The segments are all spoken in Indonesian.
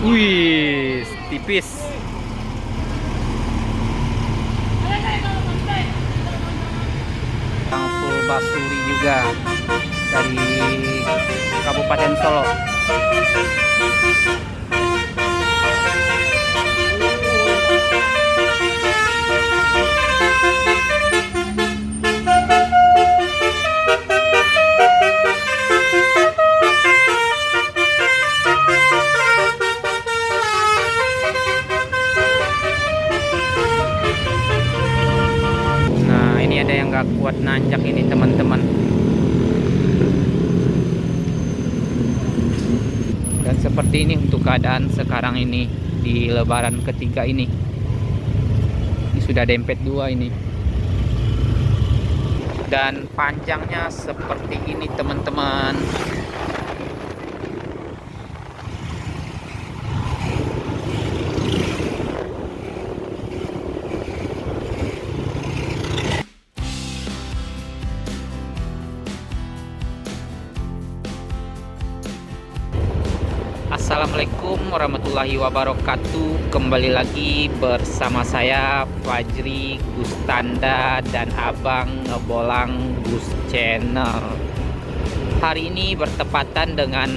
Wih, tipis. Yang full basuri juga dari Kabupaten Solo. Nah, ini ada yang gak kuat nanjak ini teman-teman. Dan seperti ini untuk keadaan sekarang ini di lebaran ketiga ini. Ini sudah dempet dua ini. Dan panjangnya seperti ini teman-teman. Assalamualaikum warahmatullahi wabarakatuh. Kembali lagi bersama saya Fajri Gustanda dan Abang Ngebolang Gus Channel. Hari ini bertepatan dengan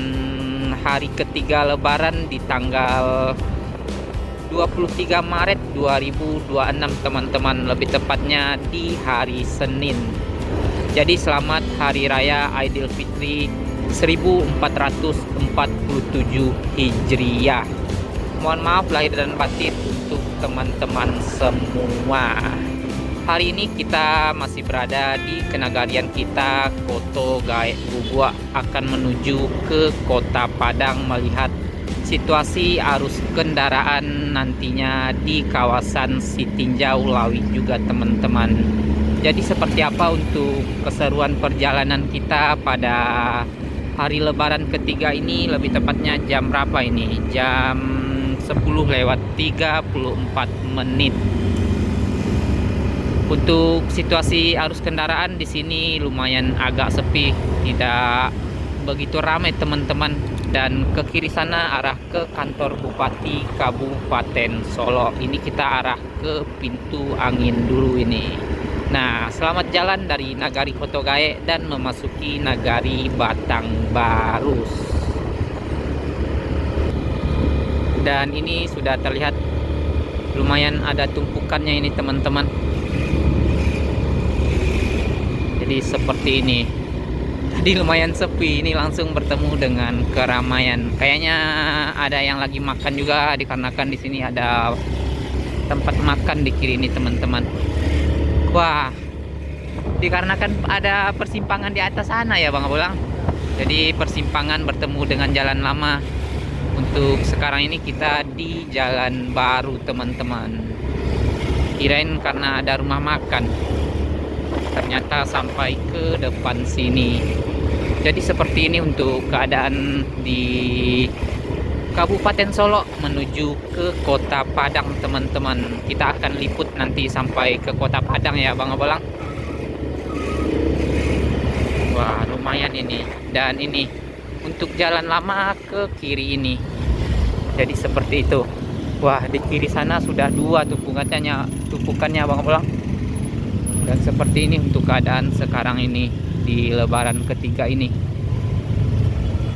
hari ketiga lebaran di tanggal 23 Maret 2026 teman-teman, lebih tepatnya di hari Senin. Jadi selamat Hari Raya Aidilfitri 1447 Hijriah. Mohon maaf lahir dan batin untuk teman-teman semua. Hari ini kita masih berada di kenagarian kita, Koto Gaek Bubua, akan menuju ke Kota Padang melihat situasi arus kendaraan nantinya di kawasan Sitinjau Lawi juga teman-teman. Jadi seperti apa untuk keseruan perjalanan kita pada hari lebaran ketiga ini, lebih tepatnya jam berapa ini? Jam 10:34. Untuk situasi arus kendaraan di sini lumayan agak sepi, tidak begitu ramai teman-teman. Dan ke kiri sana arah ke kantor Bupati Kabupaten Solo. Ini kita arah ke pintu angin dulu ini. Nah, selamat jalan dari Nagari Koto Gaek dan memasuki Nagari Batangbarus. Dan ini sudah terlihat lumayan ada tumpukannya ini teman-teman. Jadi seperti ini. Tadi lumayan sepi, ini langsung bertemu dengan keramaian. Kayaknya ada yang lagi makan juga, dikarenakan di sini ada tempat makan di kiri ini teman-teman. Wah, dikarenakan ada persimpangan di atas sana ya Bang Bolang. Jadi persimpangan bertemu dengan jalan lama. Untuk sekarang ini kita di jalan baru teman-teman. Kirain karena ada rumah makan, ternyata sampai ke depan sini. Jadi seperti ini untuk keadaan di Kabupaten Solo menuju ke Kota Padang teman-teman. Kita akan liput nanti sampai ke Kota Padang ya Bang Abolang. Wah, lumayan ini. Dan ini untuk jalan lama ke kiri ini. Jadi seperti itu. Wah, di kiri sana sudah dua tumpukannya Bang Abolang. Dan seperti ini untuk keadaan sekarang ini di lebaran ketiga ini.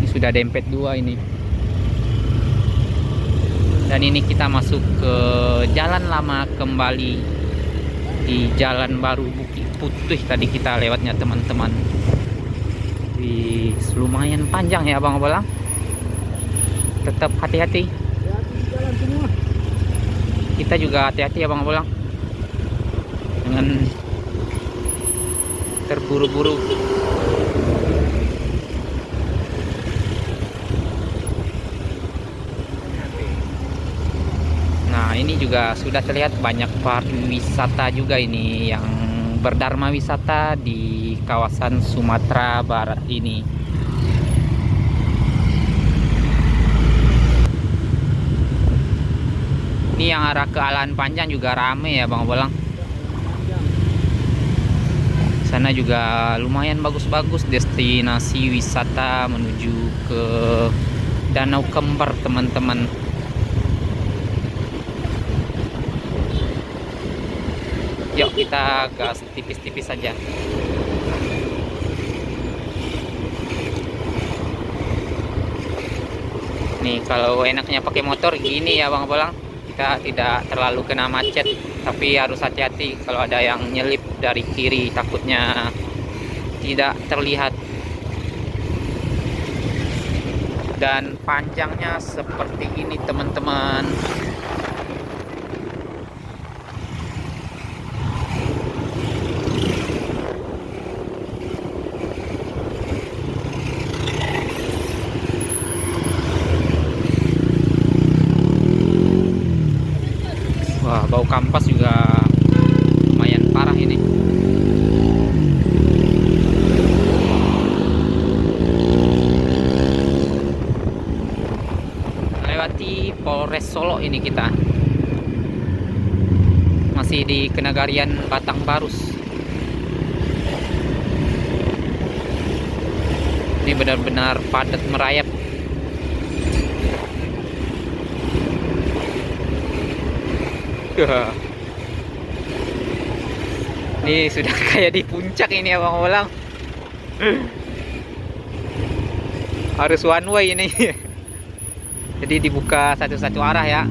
Ini sudah dempet dua ini. Dan ini kita masuk ke jalan lama kembali di jalan baru Bukit Putih tadi kita lewatnya teman-teman. Lumayan panjang ya Bang Bolang. Tetap hati-hati. Kita juga hati-hati ya Bang Bolang. Dengan terburu-buru. Nah, ini juga sudah terlihat banyak pariwisata juga ini yang berdharma wisata di kawasan Sumatera Barat ini. Ini yang arah ke Alan Panjang juga rame ya Bang Bolang. Sana juga lumayan bagus-bagus destinasi wisata menuju ke Danau Kembar teman-teman. jok kita gas tipis-tipis saja. Nih kalau enaknya pakai motor gini ya Bang Bolang, kita tidak terlalu kena macet, tapi harus hati-hati kalau ada yang nyelip dari kiri, takutnya tidak terlihat. Dan panjangnya seperti ini teman-teman. Wah, bau kampas juga lumayan parah ini. Melewati Polres Solo ini kita. Masih di Kenagarian Batang Barus. Ini benar-benar padat merayap. Ini sudah kayak di puncak ini Abang Bolang. Harus one way ini. Jadi dibuka satu-satu arah ya.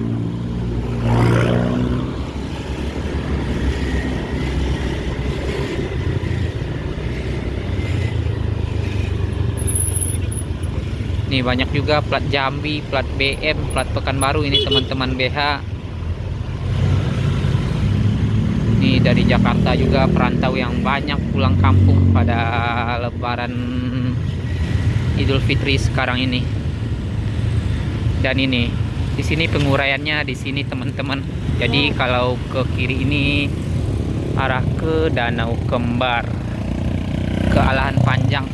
Nih banyak juga plat Jambi, plat BM, plat Pekanbaru ini teman-teman BH. Ini dari Jakarta juga perantau yang banyak pulang kampung pada Lebaran Idul Fitri sekarang ini. Dan ini di sini penguraiannya di sini teman-teman. Jadi kalau ke kiri ini arah ke Danau Kembar, ke Alahan Panjang.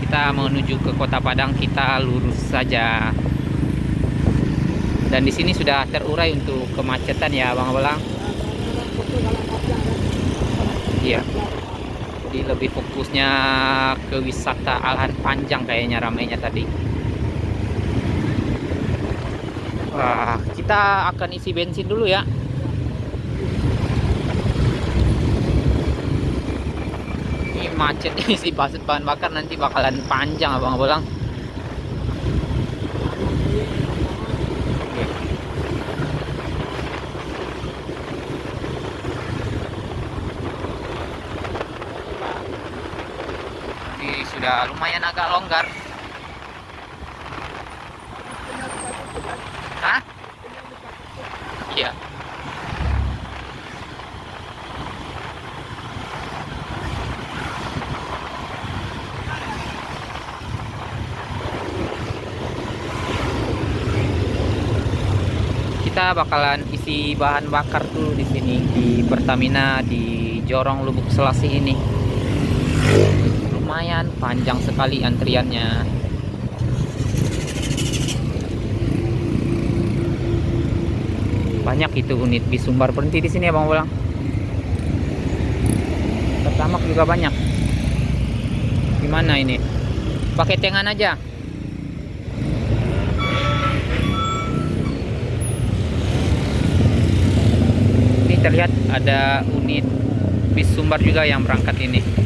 Kita menuju ke Kota Padang, kita lurus saja. Dan di sini sudah terurai untuk kemacetan ya Bang Bolang. Iya. Jadi lebih fokusnya ke wisata Alahan Panjang kayaknya ramainya tadi. Wah, kita akan isi bensin dulu ya. Ini macet isi bahan bakar nanti bakalan panjang Abang Bolang. Sudah lumayan agak longgar. Hah? Iya. Kita bakalan isi bahan bakar tuh di sini di Pertamina di Jorong Lubuk Selasih ini. Lumayan panjang sekali antriannya. Banyak itu unit bis Sumbar berhenti di sini ya Bang Bolang. Pertamax juga banyak. Gimana ini? Pakai tengan aja. Ini terlihat ada unit bis Sumbar juga yang berangkat ini.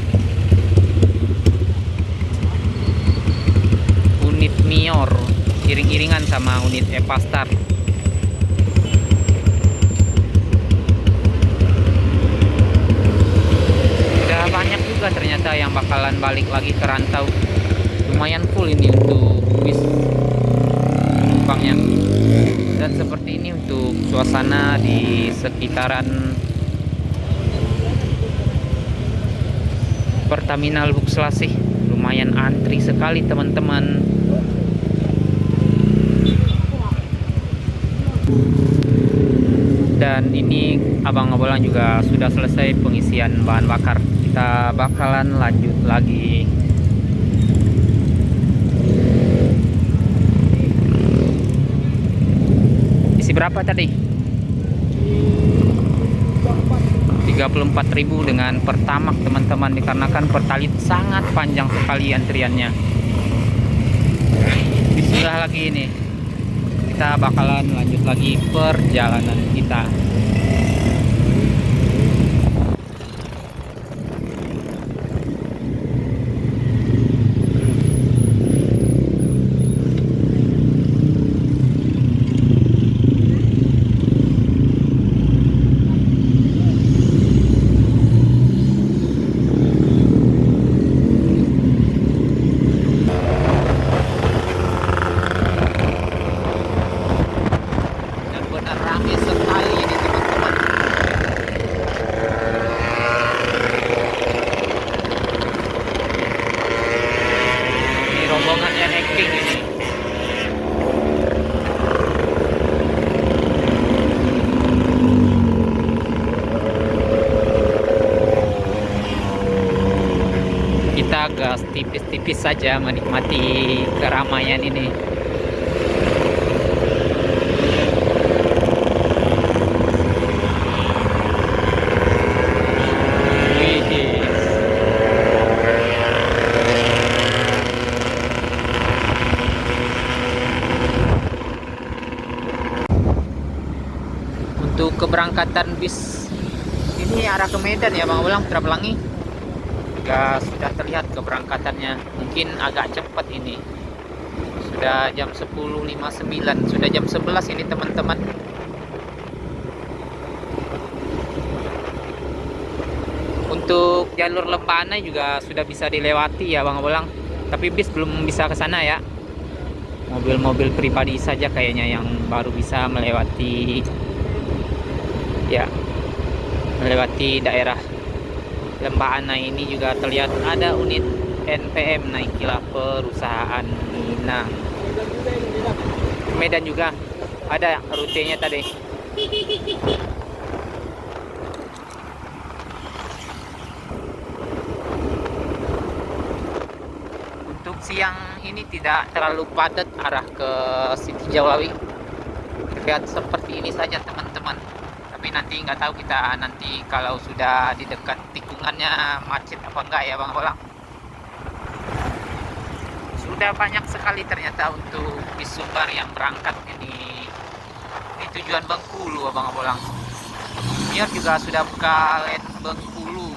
Unit Mior iring-iringan sama unit Epastar. Udah banyak juga ternyata yang bakalan balik lagi ke rantau. Lumayan full ini untuk bis penumpangnya. Dan seperti ini untuk suasana di sekitaran Pertamina Lubuk Selasih. Lumayan antri sekali teman-teman. Dan ini Abang Bolang juga sudah selesai pengisian bahan bakar. Kita bakalan lanjut lagi. Isi berapa tadi? 34.000 dengan Pertamax teman-teman, dikarenakan Pertalit sangat panjang sekali antriannya. Bismillah lagi ini. Kita bakalan lanjut lagi perjalanan kita. saja menikmati keramaian ini. Untuk keberangkatan bis ini arah ke Medan ya Bang Ulang, Putra Pelangi juga sudah terlihat keberangkatannya. Mungkin agak cepat ini, sudah jam 10.59, sudah jam 11 ini teman-teman. Untuk jalur Lembana juga sudah bisa dilewati ya Bang Ulang, tapi bis belum bisa ke sana ya. Mobil-mobil pribadi saja kayaknya yang baru bisa melewati ya, melewati daerah Lembana. Ini juga terlihat ada unit NPM, naikilah perusahaan Minang. Medan juga ada rutenya tadi. Untuk siang ini tidak terlalu padat arah ke Siti Jawawi, terlihat seperti ini saja teman-teman. Tapi nanti nggak tahu kita nanti kalau sudah di dekat tikungannya macet apa enggak ya Bang Bolang. Sudah banyak sekali ternyata untuk bis Sumbar yang berangkat ini tujuan Bengkulu Bang Bolang. Biar juga sudah buka LED Bengkulu,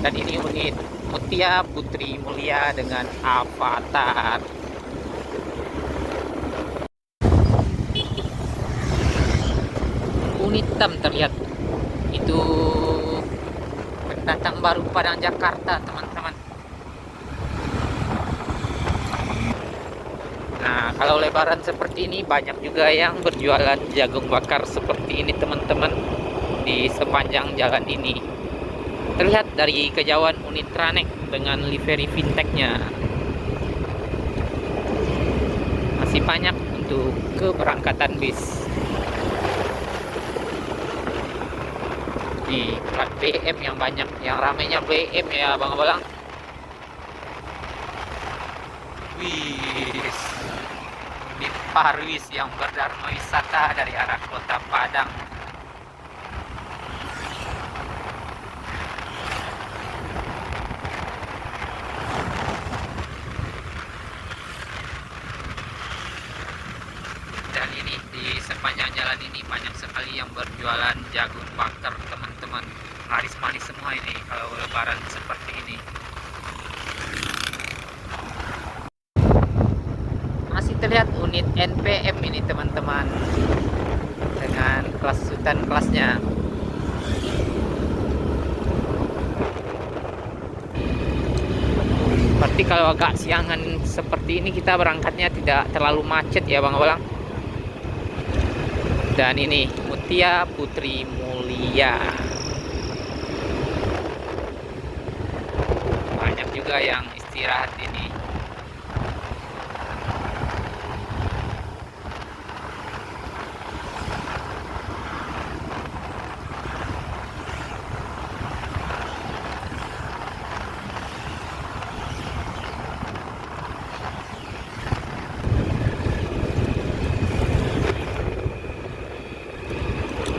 dan ini unit Mutia Putri Mulia dengan Avatar. Unit hitam terlihat, itu pendatang baru Padang Jakarta teman-teman. Nah, kalau lebaran seperti ini banyak juga yang berjualan jagung bakar seperti ini teman-teman di sepanjang jalan ini. Terlihat dari kejauhan unit Tranek dengan livery fintechnya. Masih banyak untuk keberangkatan bis. Nih, plat BM yang banyak, yang ramainya BM ya Bang Bolang. Wih, di Parwis yang berdharma wisata dari arah kota Padang. Dan ini di sepanjang jalan ini banyak sekali yang berjualan jagung bakar teman-teman. Manis-manis semua ini kalau lebaran seperti ini. Masih terlihat unit NPM ini teman-teman, dengan kelas sultan kelasnya. Berarti kalau agak siangan seperti ini kita berangkatnya tidak terlalu macet ya Bang Bolang. Dan ini Mutia Putri Mulia, banyak juga yang istirahat ini.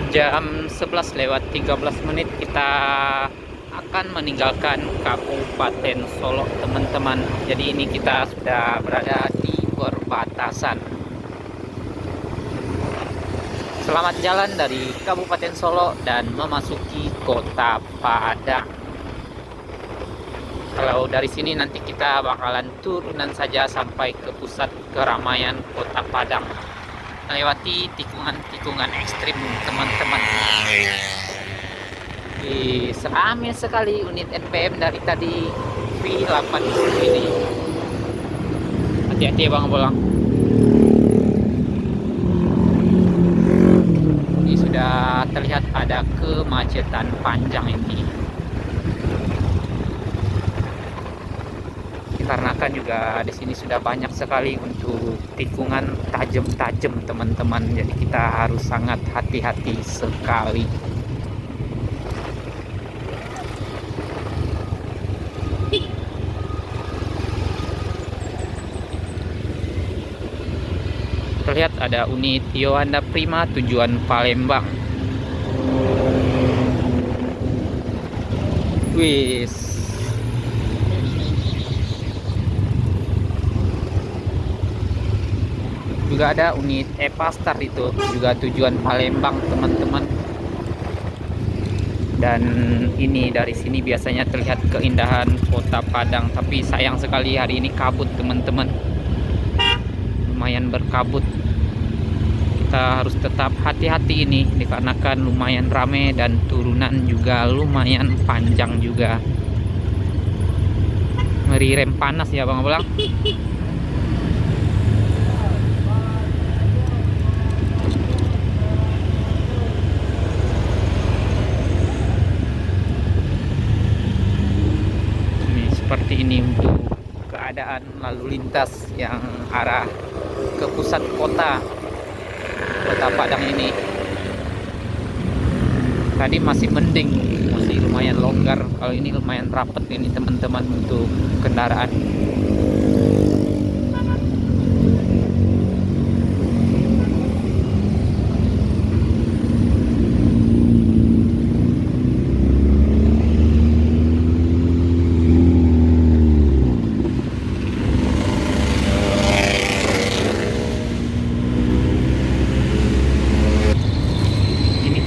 Jam 11:13 kita akan meninggalkan Kabupaten Solo teman-teman. Jadi ini kita sudah berada di perbatasan. Selamat jalan dari Kabupaten Solo dan memasuki Kota Padang. Kalau dari sini nanti kita bakalan turunan saja sampai ke pusat keramaian Kota Padang, melewati tikungan-tikungan ekstrim teman-teman. Seramai sekali unit NPM dari tadi V80 ini. Hati-hati ya Bang Bolang. Ini sudah terlihat ada kemacetan panjang ini. Dikarenakan juga di sini sudah banyak sekali untuk tikungan tajam-tajam teman-teman, jadi kita harus sangat hati-hati sekali. terlihat ada unit Yohanda Prima tujuan Palembang. Wis. Juga ada unit Epastar itu juga tujuan Palembang, teman-teman. Dan ini dari sini biasanya terlihat keindahan kota Padang, tapi sayang sekali hari ini kabut, teman-teman. Lumayan berkabut. Kita harus tetap hati-hati ini dikarenakan lumayan rame dan turunan juga lumayan panjang juga. Ngeri rem panas ya Bang Abang. Seperti ini untuk keadaan lalu lintas yang arah ke pusat kota Padang ini. Tadi masih mending, masih lumayan longgar. Kalau ini lumayan rapet ini teman-teman untuk kendaraan.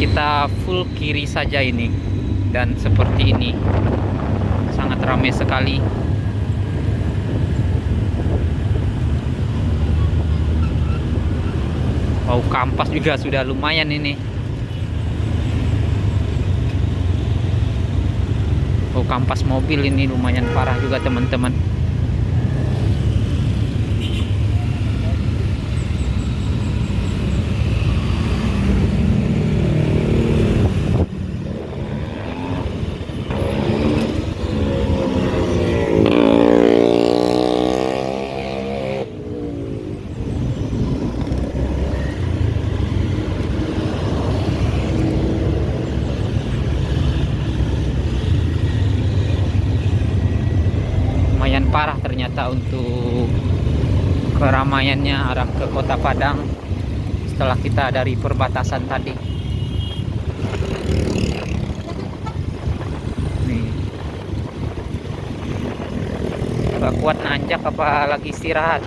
Kita full kiri saja ini, dan seperti ini sangat ramai sekali. Bau kampas juga sudah lumayan ini. Bau kampas mobil ini lumayan parah juga teman-teman. Lumayan parah ternyata untuk keramaiannya arah ke kota Padang setelah kita dari perbatasan tadi. Nih. Gak kuat nanjak apa lagi istirahat?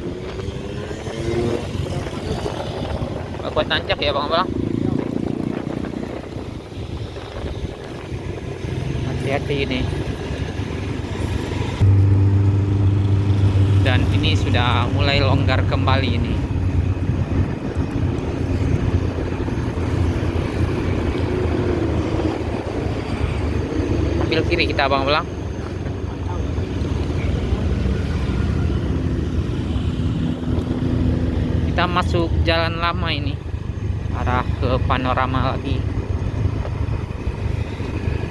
Gak kuat nanjak ya Bang Bang? Hati-hati ini. Dan ini sudah mulai longgar kembali ini. Ambil kiri kita Bang Belang. Kita masuk jalan lama ini, arah ke Panorama lagi.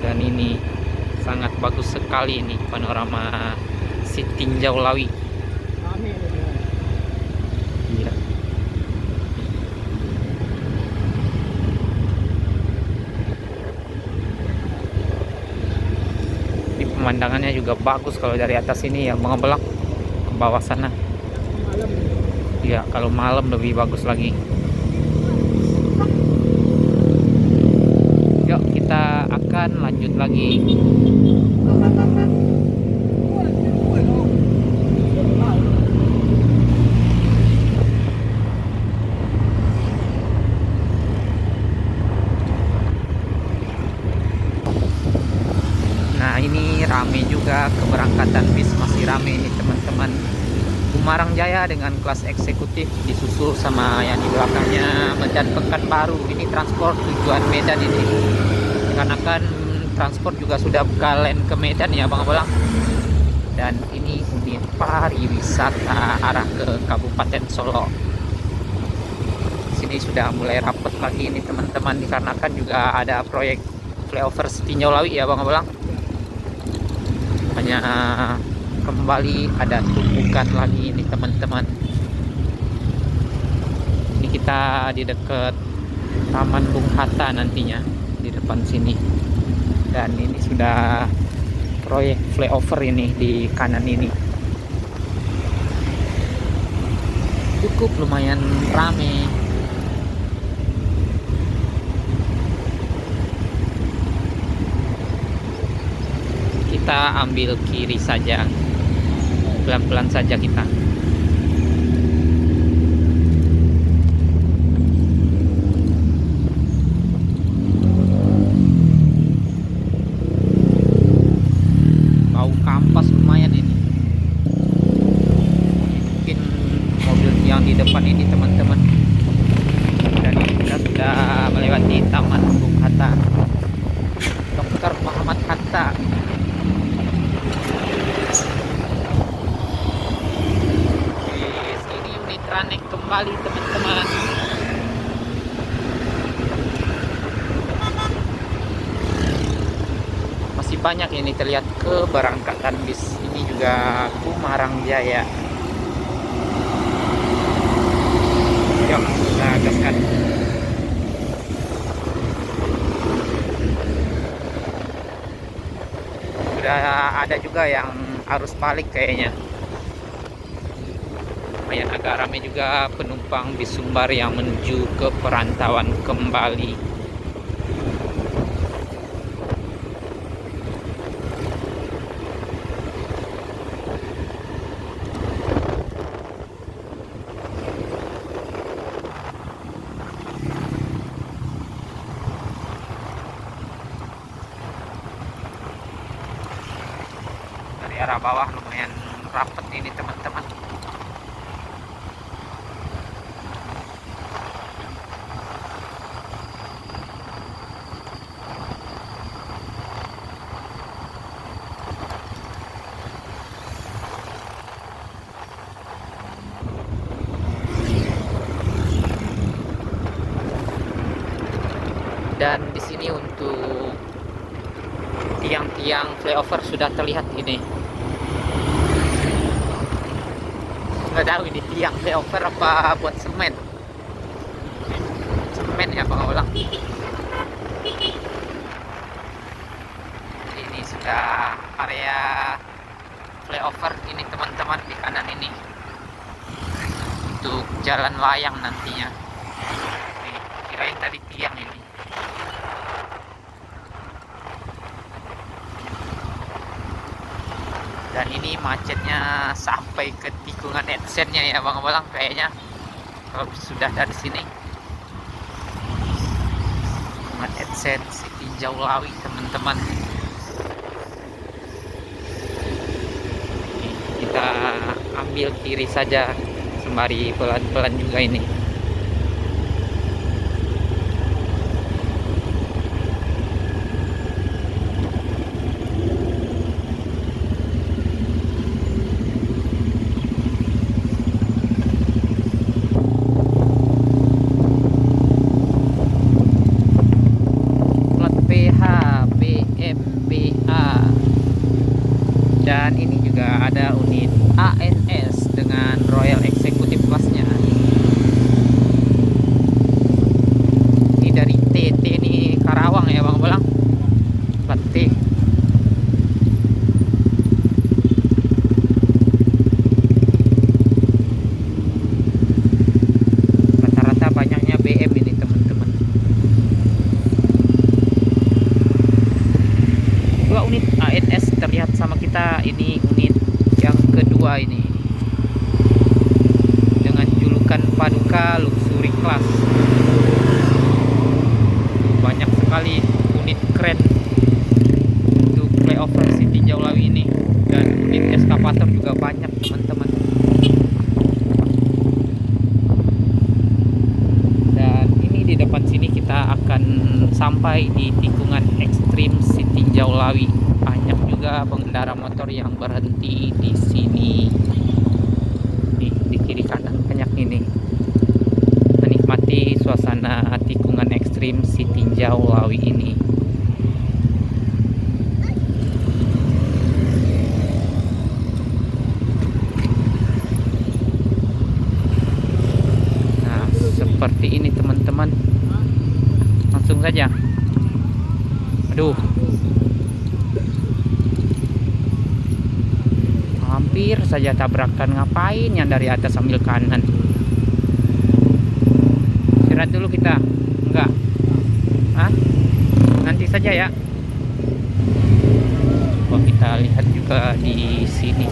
Dan ini sangat bagus sekali ini panorama Sitinjau Lawi. Pemandangannya juga bagus kalau dari atas ini ya, mengebelak ke bawah sana. Ya, kalau malam lebih bagus lagi. Yuk kita akan lanjut lagi. Nah ini rame juga, keberangkatan bis masih rame ini teman-teman. Bumarang Jaya dengan kelas eksekutif disusul sama yang di belakangnya Medan Pekanbaru. Ini transport tujuan Medan ini, karena kan transport juga sudah bekalen ke Medan ya Bang Bolang. Dan ini unit pariwisata arah ke Kabupaten Solo. Sini sudah mulai rapet lagi ini teman-teman, dikarenakan juga ada proyek flyover Sitinjau Lawi ya Bang Bolang. Hanya kembali ada tumpukan lagi ini teman-teman. Ini kita di dekat Taman Bung Hatta nantinya di depan sini. Dan ini sudah proyek flyover ini di kanan ini. cukup lumayan rame. Kita ambil kiri saja, pelan-pelan saja kita. Bau kampas lumayan ini. Mungkin mobil yang di depan ini teman-teman. Dan kita sudah melewati Taman Bung Hatta, Dr. Muhammad Hatta. Di sini unit Ranek kembali teman-teman. Masih banyak ini terlihat keberangkatan bis. Ini juga Kumarang Jaya. Yuk kita gaskan. Sudah ada juga yang arus balik kayaknya. Lumayan agak ramai juga penumpang bis Sumbar yang menuju ke perantauan kembali. Dari arah bawah lumayan rapat ini teman-teman. Dan di sini untuk tiang-tiang flyover sudah terlihat ini. Nggak tahu ini tiang flyover apa buat semen. Semen ya Bang Ulang. Ini sudah area flyover ini teman-teman di kanan ini. Untuk jalan layang nantinya. Nih, kirain tadi tiang ini. Dan ini macetnya sampai ke tikungan Edsen-nya ya Bang Bolang kayaknya. Kalau sudah dari sini. Tikungan Edsen Sitinjau Lawi teman-teman. Kita ambil kiri saja sembari pelan-pelan juga ini. Dan ini juga ada unit ANS dengan Royal Executive Class-nya. Ini dari TT ini Karawang ya Bang Bolang. Plat T. Rata-rata banyaknya BM ini teman-teman. Dua unit ANS terlihat sama kita. Ini unit yang kedua ini dengan julukan Paduka Luxury Class. Banyak sekali unit keren untuk flyover Sitinjau Lawi ini. Dan unit eskavator juga banyak teman-teman. Dan ini di depan sini kita akan sampai di tikungan ekstrim Sitinjau Lawi. Banyak juga pengendara motor yang berhenti di sini. Nih, di kiri kanan banyak ini. Menikmati suasana tikungan ekstrim Sitinjau Lawi ini. Nah, seperti ini teman-teman. Langsung saja. Aduh. Hampir saja tabrakan, ngapain yang dari atas sambil kanan. istirahat dulu kita? Enggak? Hah? Nanti saja ya. Oh, kita lihat juga di sini.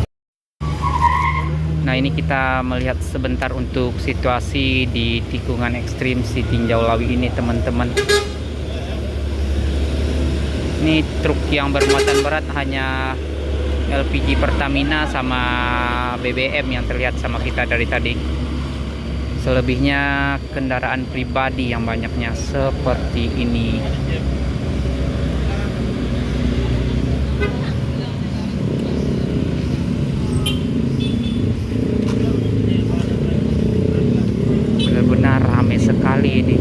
Nah, ini kita melihat sebentar untuk situasi di tikungan ekstrim si Tinjau Lawi ini, teman-teman. Ini truk yang bermuatan berat hanya LPG Pertamina sama BBM yang terlihat sama kita dari tadi. Selebihnya kendaraan pribadi yang banyaknya seperti ini. Benar-benar ramai sekali ini.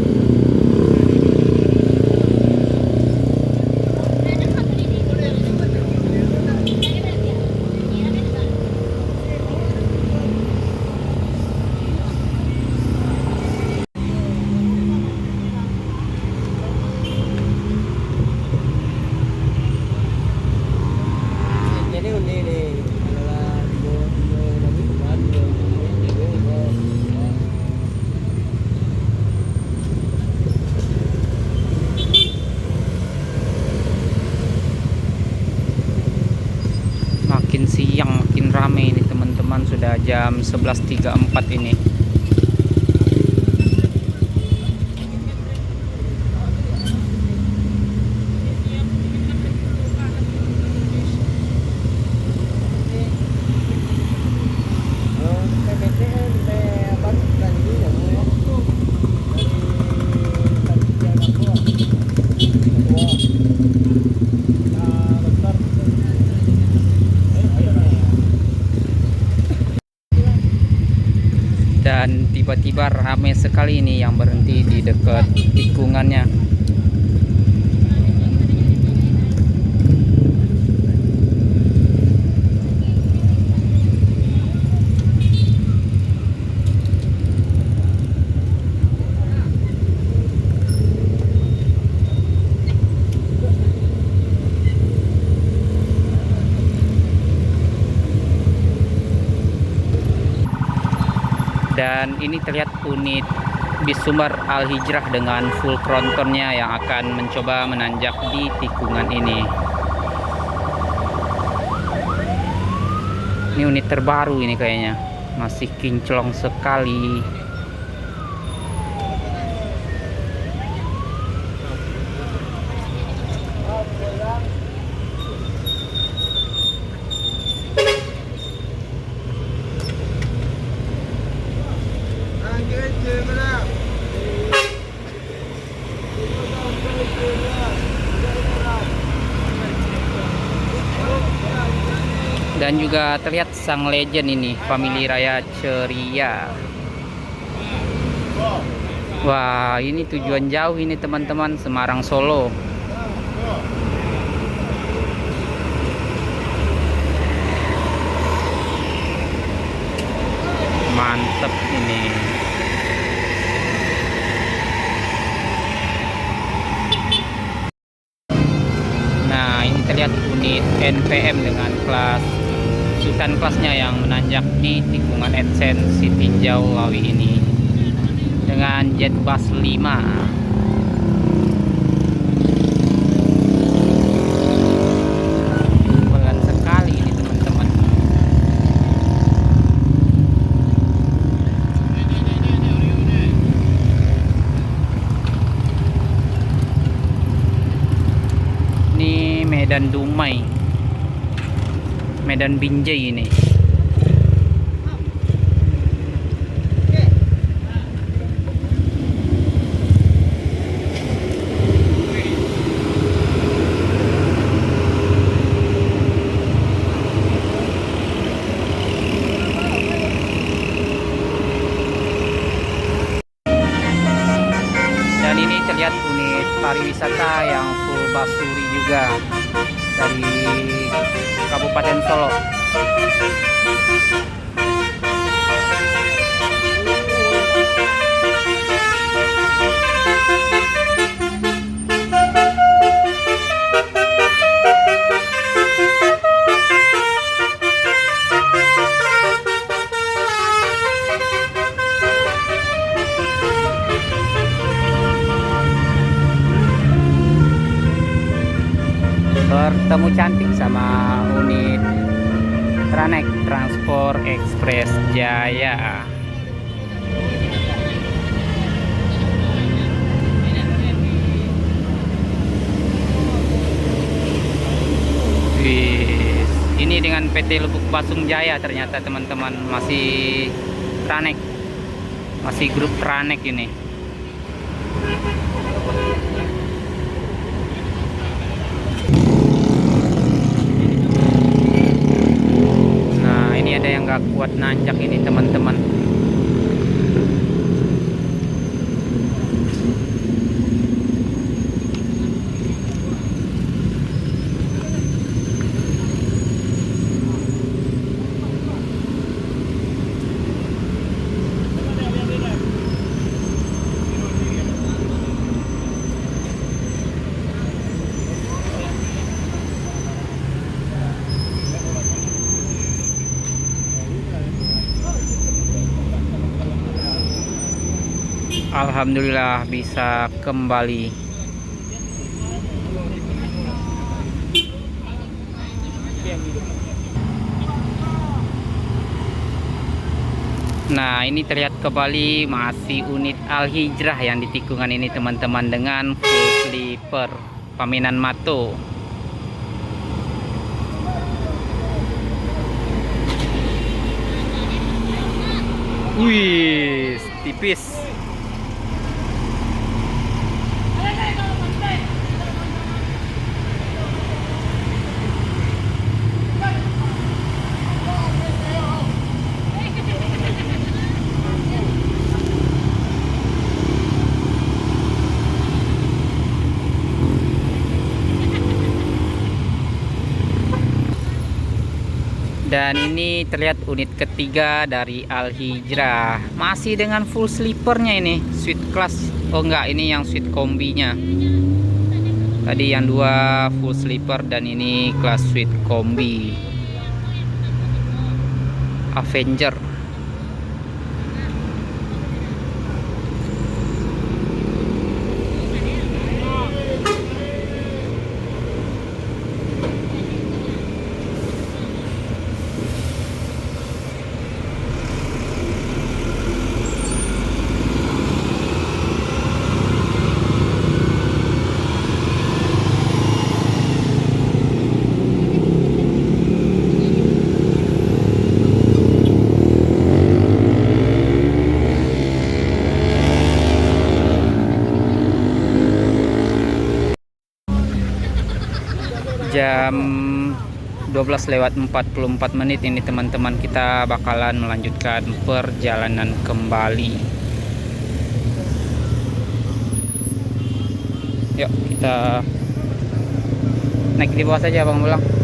Makin siang makin ramai ini, teman-teman. Sudah jam 11.34 ini. Dan tiba-tiba ramai sekali ini yang berhenti di dekat tikungannya. Dan ini terlihat unit bis Sumber Al Hijrah dengan full trontonnya yang akan mencoba menanjak di tikungan ini. Ini unit terbaru ini kayaknya, masih kinclong sekali. Dan juga terlihat sang legend ini, Family Raya Ceria. Wah, ini tujuan jauh ini, teman-teman, Semarang Solo. Mantep ini. Nah, ini terlihat unit NPM dengan kelas Sultan kelasnya yang menanjak di tikungan Adsen si Tinjau Lawi ini dengan jet bus 5. Pelan sekali ini, teman-teman. Ini Medan Dumai, Medan Binjai ini. Dan ini terlihat unit pariwisata yang full basuri juga dari Kabupaten Solo. bertemu cantik sama unit Tranek Transport Express Jaya. Wih, ini dengan PT Lubuk Basung Jaya ternyata teman-teman, masih Tranek, masih grup Tranek ini. Nah, ini ada yang gak kuat nanjak ini teman-teman. Alhamdulillah bisa kembali. Nah, ini terlihat kembali masih unit Al Hijrah yang di tikungan ini teman-teman, dengan full sleeper Paminan Mato. Wih, tipis. Dan ini terlihat unit ketiga dari Al Hijrah, masih dengan full sleepernya ini, suite class. Oh enggak, ini yang suite kombinya. Tadi yang dua full sleeper dan ini kelas suite kombi Avenger. Jam 12:44 ini teman-teman, kita bakalan melanjutkan perjalanan kembali. Yuk kita naik di bawah saja Bang Bulang.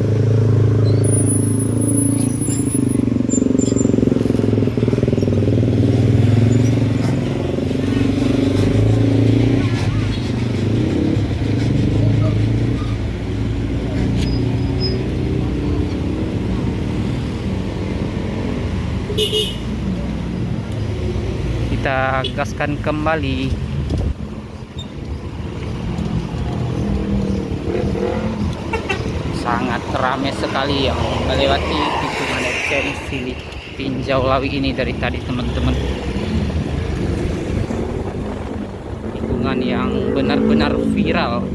Kita gaskan kembali. Sangat ramai sekali yang melewati tikungan ekstensi Tinjau Lawi ini dari tadi teman-teman. Tikungan yang benar-benar viral.